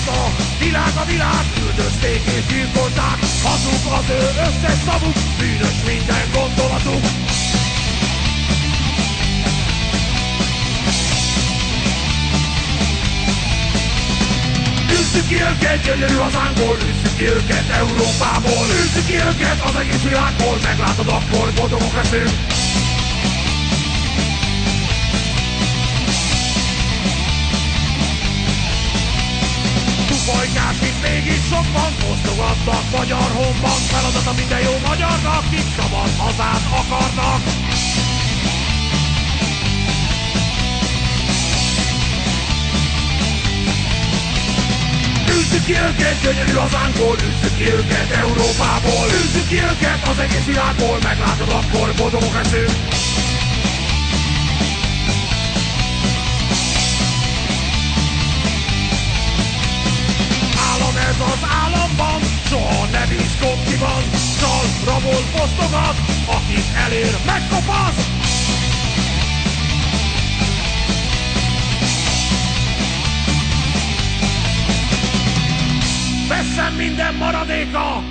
A világ, üldözték és gyilkolták. Hazug az ő összes szavuk, bűnös minden gondolatuk. Űzzük ki őket gyönyörű hazánkból, űzzük ki őket Európából, űzzük ki őket az egész világból, meglátod akkor boldogok leszünk. Bolygás, mint mégis sok van, osztogatnak magyar honban. Feladata minden jó magyarnak, kik szabad hazát akarnak. Űzzük ki őket gyönyörű hazánkból, űzzük ki őket Európából, űzzük ki őket az egész világból, meglátod akkor boldogok leszünk. Ez az államban soha ne bízkod ki van, csal, rabol, fosztogat, akit elér, megkopasz. Vesszen minden maradéka,